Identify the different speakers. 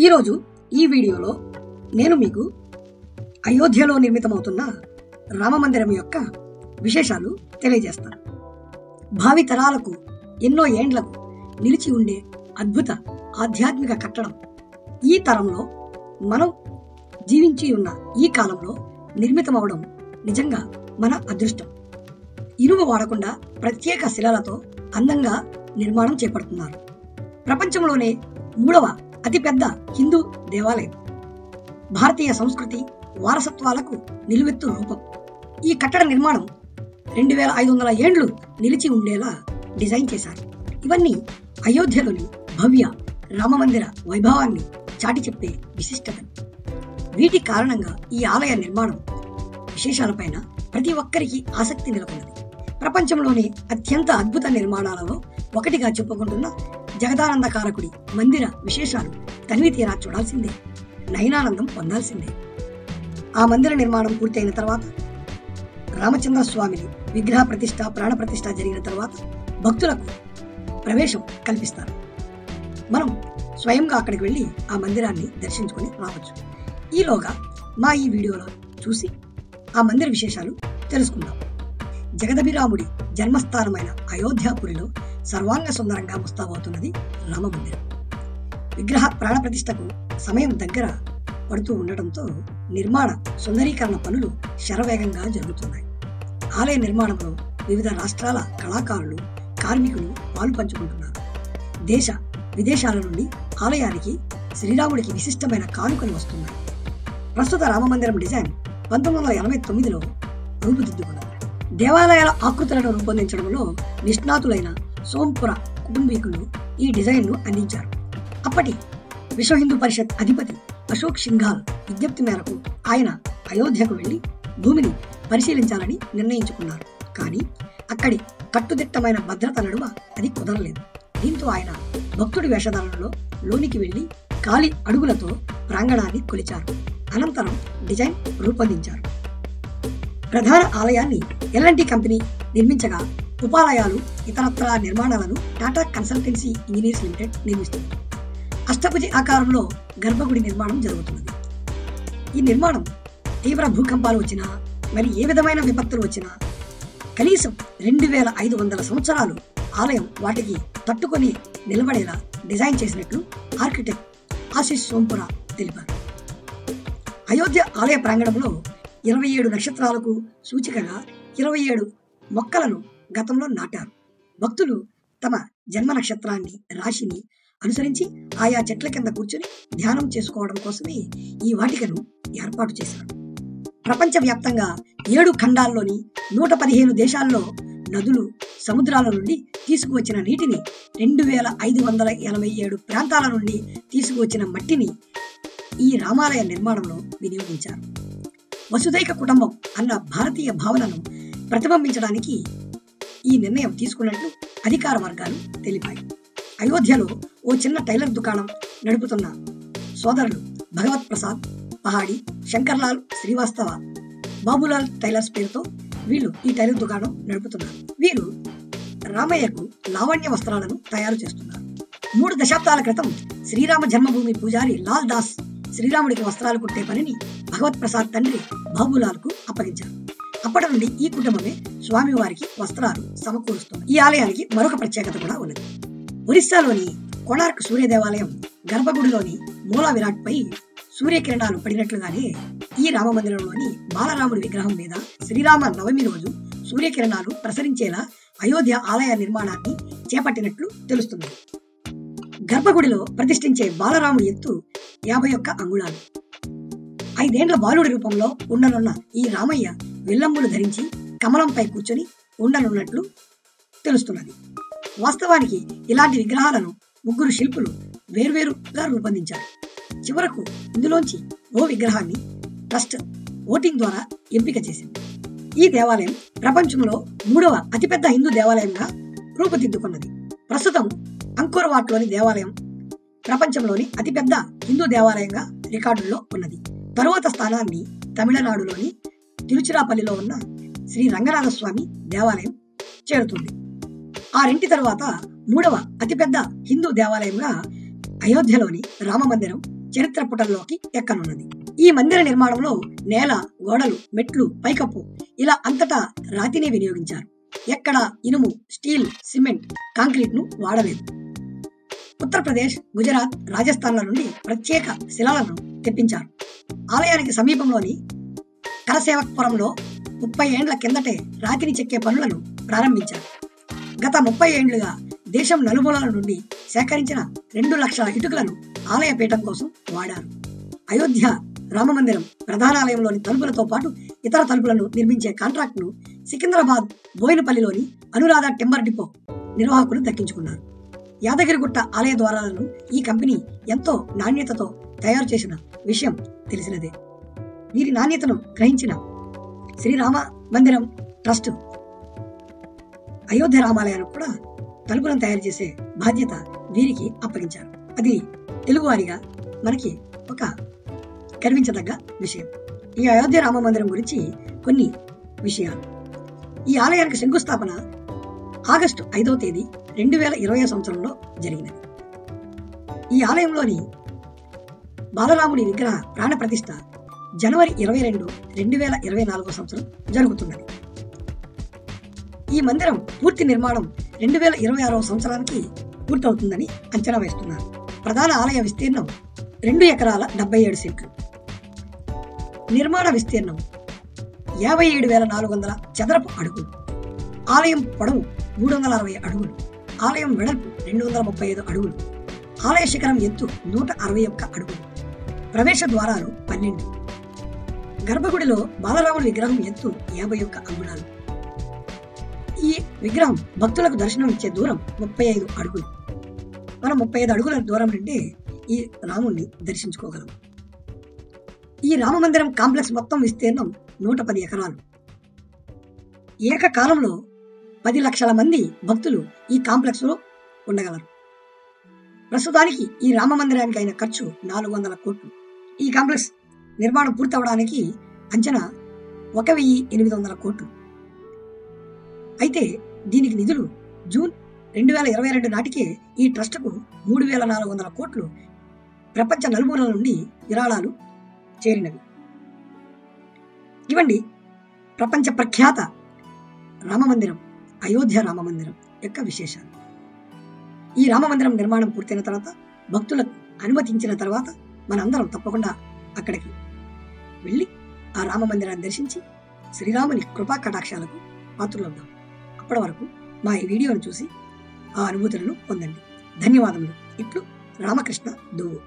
Speaker 1: ఈరోజు ఈ వీడియోలో నేను మీకు అయోధ్యలో నిర్మితమవుతున్న రామమందిరం యొక్క విశేషాలు తెలియజేస్తాను. భావి తరాలకు ఎన్నో ఏండ్లకు నిలిచి ఉండే అద్భుత ఆధ్యాత్మిక కట్టడం ఈ తరంలో మనం జీవించి ఉన్న ఈ కాలంలో నిర్మితమవడం నిజంగా మన అదృష్టం. ఇనుము వాడకుండా ప్రత్యేక శిలలతో అందంగా నిర్మాణం చేపడుతున్నారు. ప్రపంచంలోనే 3వ అతిపెద్ద హిందూ దేవాలయం. భారతీయ సంస్కృతి వారసత్వాలకు నిలువెత్తు రూపం. ఈ కట్టడ నిర్మాణం 2500 ఏండ్లు నిలిచి ఉండేలా డిజైన్ చేశారు. ఇవన్నీ అయోధ్యలోని భవ్య రామమందిర వైభవాన్ని చాటి చెప్పే విశిష్టత. వీటి కారణంగా ఈ ఆలయ నిర్మాణం విశేషాలపైన ప్రతి ఒక్కరికి ఆసక్తి నెలకొన్నది. ప్రపంచంలోని అత్యంత అద్భుత నిర్మాణాలలో ఒకటిగా చెప్పుకుంటున్న జగదానందకారకుడి మందిర విశేషాలు తనివి తీరా చూడాల్సిందే, నయనానందం పొందాల్సిందే. ఆ మందిర నిర్మాణం పూర్తయిన తర్వాత రామచంద్ర స్వామిని విగ్రహ ప్రతిష్ఠ ప్రాణ ప్రతిష్ఠ జరిగిన తర్వాత భక్తులకు ప్రవేశం కల్పిస్తారు. మనం స్వయంగా అక్కడికి వెళ్ళి ఆ మందిరాన్ని దర్శించుకొని రావచ్చు. ఈలోగా మా ఈ వీడియోలో చూసి ఆ మందిర విశేషాలు తెలుసుకుందాం. జగదభిరాముడి జన్మస్థానమైన అయోధ్యాపురిలో సర్వాంగ సుందరంగా ముస్తాబవుతున్నది రామమందిరం. విగ్రహ ప్రాణ ప్రతిష్టకు సమయం దగ్గర పడుతూ ఉండటంతో నిర్మాణ సుందరీకరణ పనులు శరవేగంగా జరుగుతున్నాయి. ఆలయ నిర్మాణంలో వివిధ రాష్ట్రాల కళాకారులు, కార్మికులు పాలు పంచుకుంటున్నారు. దేశ విదేశాల నుండి ఆలయానికి శ్రీరాముడికి విశిష్టమైన కానుకలు వస్తున్నాయి. ప్రస్తుత రామమందిరం డిజైన్ 1989లో రూపుదిద్దుకున్నది. దేవాలయాల ఆకృతులను రూపొందించడంలో నిష్ణాతులైన సోంపుర కుటుంబీకులు ఈ డిజైన్ను అందించారు. అప్పటి విశ్వ హిందూ పరిషత్ అధిపతి అశోక్ సింఘాల్ విజ్ఞప్తి మేరకు ఆయన అయోధ్యకు వెళ్లి భూమిని పరిశీలించాలని నిర్ణయించుకున్నారు. కానీ అక్కడి కట్టుదిట్టమైన భద్రత నడుమ అది కుదరలేదు. దీంతో ఆయన భక్తుడి వేషధారణలో లోనికి వెళ్లి కాలి అడుగులతో ప్రాంగణాన్ని కొలిచారు. అనంతరం డిజైన్ రూపొందించారు. ప్రధాన ఆలయాన్ని ఎల్ఎన్టీ కంపెనీ నిర్మించగా ఉపాలయాలు, ఇతరత్రా నిర్మాణాలను టాటా కన్సల్టెన్సీ ఇంజనీర్స్ లిమిటెడ్ నిర్మిస్తుంది. అష్టభుజి ఆకారంలో గర్భగుడి నిర్మాణం జరుగుతున్నది. ఈ నిర్మాణం తీవ్ర భూకంపాలు వచ్చినా, మరి ఏ విధమైన విపత్తులు వచ్చినా కనీసం 2500 సంవత్సరాలు ఆలయం వాటికి తట్టుకొని నిలబడేలా డిజైన్ చేసినట్లు ఆర్కిటెక్ట్ ఆశిష్ సోంపుర తెలిపారు. అయోధ్య ఆలయ ప్రాంగణంలో 27 నక్షత్రాలకు సూచికగా 27 మొక్కలను గతంలో నాటారు. భక్తులు తమ జన్మ నక్షత్రాన్ని, రాశిని అనుసరించి ఆయా చెట్ల కింద కూర్చొని ధ్యానం చేసుకోవడం కోసమే ఈ వాటికను ఏర్పాటు చేశారు. ప్రపంచవ్యాప్తంగా 7 ఖండాల్లోని 115 దేశాల్లో నదులు, సముద్రాల నుండి తీసుకువచ్చిన నీటిని, 2587 ప్రాంతాల నుండి తీసుకువచ్చిన మట్టిని ఈ రామాలయ నిర్మాణంలో వినియోగించారు. వసుదైక కుటుంబం అన్న భారతీయ భావనను ప్రతిబింబించడానికి ఈ నిర్ణయం తీసుకున్నట్లు అధికార వర్గాలు తెలిపాయి. అయోధ్యలో ఓ చిన్న టైలర్ దుకాణం నడుపుతున్న సోదరులు భగవత్ ప్రసాద్ పహాడి, శంకర్లాల్ శ్రీవాస్తవ, బాబులాల్ టైలర్స్ పేరుతో వీళ్ళు ఈ టైలర్ దుకాణం నడుపుతున్నారు. వీరు రామయ్యకు లావణ్య వస్త్రాలను తయారు చేస్తున్నారు. 3 దశాబ్దాల క్రితం శ్రీరామ జన్మభూమి పూజారి లాల్ దాస్ శ్రీరాముడికి వస్త్రాలు కుట్టే పనిని భగవత్ ప్రసాద్ తండ్రి బాబులాల్కు అప్పగించారు. అప్పటి నుండి ఈ కుటుంబమే స్వామివారికి వస్త్రాలు సమకూరుస్తుంది. ఈ ఆలయానికి మరొక ప్రత్యేకత కూడా ఉన్నది. ఒరిస్సాలోని కోణార్క్ సూర్య దేవాలయం గర్భగుడిలోని మూల విరాట్ పై సూర్యకిరణాలు పడినట్లుగానే ఈ రామమందిరంలోని బాలరాముడి విగ్రహం మీద శ్రీరామ నవమి రోజు సూర్యకిరణాలు ప్రసరించేలా అయోధ్య ఆలయ నిర్మాణాన్ని చేపట్టినట్లు తెలుస్తుంది. గర్భగుడిలో ప్రతిష్ఠించే బాలరాముడి ఎత్తు 51 అంగుళాలు. 5 ఏండ్ల బాలుడి రూపంలో ఉండనున్న ఈ రామయ్య విల్లంబులు ధరించి కమలంపై కూర్చొని ఉండనున్నట్లు తెలుస్తున్నది. వాస్తవానికి ఇలాంటి విగ్రహాలను 3 శిల్పులు వేర్వేరుగా రూపొందించారు. చివరకు ఇందులోంచి ఓ విగ్రహాన్ని ట్రస్ట్ ఓటింగ్ ద్వారా ఎంపిక చేసింది. ఈ దేవాలయం ప్రపంచంలో 3వ అతిపెద్ద హిందూ దేవాలయంగా రూపుదిద్దుకున్నది. ప్రస్తుతం అంకోర్ వాట్లోని దేవాలయం ప్రపంచంలోని అతిపెద్ద హిందూ దేవాలయంగా రికార్డుల్లో ఉన్నది. తరువాత స్థానాన్ని తమిళనాడులోని తిరుచిరాపల్లిలో ఉన్న శ్రీ రంగనాథస్వామి దేవాలయం చేరుతుంది. ఆ రెంటి తరువాత 3వ అతిపెద్ద హిందూ దేవాలయంగా అయోధ్యలోని రామమందిరం చరిత్ర పుటల్లోకి ఎక్కనున్నది. ఈ మందిర నిర్మాణంలో నేల, గోడలు, మెట్లు, పైకప్పు ఇలా అంతటా రాతినే వినియోగించారు. ఎక్కడ ఇనుము, స్టీల్, సిమెంట్, కాంక్రీట్ ను వాడలేదు. ఉత్తరప్రదేశ్, గుజరాత్, రాజస్థాన్ల నుండి ప్రత్యేక శిలలను తెప్పించారు. ఆలయానికి సమీపంలోని కరసేవక్పురంలో 30 ఏండ్ల కిందటే రాతిని చెక్కే పనులను ప్రారంభించారు. గత 30 ఏండ్లుగా దేశం నలుమూలల నుండి సేకరించిన 2 లక్షల ఇటుకలను ఆలయ పీఠం కోసం వాడారు. అయోధ్య రామమందిరం ప్రధానాలయంలోని తలుపులతో పాటు ఇతర తలుపులను నిర్మించే కాంట్రాక్ట్ను సికింద్రాబాద్ బోయినపల్లిలోని అనురాధ టింబర్ డిపో నిర్వాహకులు దక్కించుకున్నారు. యాదగిరిగుట్ట ఆలయ ద్వారాలను ఈ కంపెనీ ఎంతో నాణ్యతతో తయారు చేసిన విషయం తెలిసినదే. వీరి నాణ్యతను గ్రహించిన శ్రీరామ మందిరం ట్రస్ట్ అయోధ్య రామాలయానికి కూడా తలుపులను తయారు చేసే బాధ్యత వీరికి అప్పగించారు. అది తెలుగువారిగా మనకి ఒక గర్వించదగ్గ విషయం. ఈ అయోధ్య రామ మందిరం గురించి కొన్ని విషయాలు. ఈ ఆలయానికి శంకుస్థాపన ఆగస్టు 5వ తేదీ 2020 సంవత్సరంలో జరిగినది. ఈ ఆలయంలోని బాలరాముడి విగ్రహ ప్రాణ ప్రతిష్ఠ జనవరి 22, 2024 సంవత్సరం జరుగుతున్నది. ఈ మందిరం పూర్తి నిర్మాణం 2026 సంవత్సరానికి పూర్తవుతుందని అంచనా వేస్తున్నారు. ప్రధాన ఆలయ విస్తీర్ణం 2 ఎకరాల 77 సెంట్లు. నిర్మాణ విస్తీర్ణం 57,400 చదరపు అడుగులు. ఆలయం పొడవు 360 అడుగులు. ఆలయం వెడల్పు 235 అడుగులు. ఆలయ శిఖరం ఎత్తు 161 అడుగులు. ప్రవేశ ద్వారాలు 12. గర్భగుడిలో బాలరాముడి విగ్రహం ఎత్తు 51 అంగుళాలు. ఈ విగ్రహం భక్తులకు దర్శనం ఇచ్చే దూరం 35 అడుగులు. మనం 35 అడుగుల దూరం నుండి ఈ రాముణ్ణి దర్శించుకోగలం. ఈ రామమందిరం కాంప్లెక్స్ మొత్తం విస్తీర్ణం 110 ఎకరాలు. ఏకకాలంలో 10 లక్షల మంది భక్తులు ఈ కాంప్లెక్స్ లో ఉండగలరు. ప్రస్తుతానికి ఈ రామ మందిరానికి అయిన ఖర్చు 400 కోట్లు. ఈ కాంప్లెక్స్ నిర్మాణం పూర్తవడానికి అంచనా 1,800 కోట్లు. అయితే దీనికి నిధులు జూన్ 2022 నాటికే ఈ ట్రస్టుకు 3,400 కోట్లు ప్రపంచ నలుమూలల నుండి విరాళాలు చేరినవి. ఇవండి ప్రపంచ ప్రఖ్యాత రామమందిరం, అయోధ్య రామమందిరం యొక్క విశేషాలు. ఈ రామమందిరం నిర్మాణం పూర్తయిన తర్వాత, భక్తులకు అనుమతించిన తర్వాత మనందరం తప్పకుండా అక్కడికి వెళ్ళి ఆ రామమందిరాన్ని దర్శించి శ్రీరాముని కృపా కటాక్షాలకు పాత్రులవుదాం. అప్పటి వరకు మా ఈ వీడియోను చూసి ఆ అనుభూతులను పొందండి. ధన్యవాదములు. ఇట్లు రామకృష్ణ దోవు.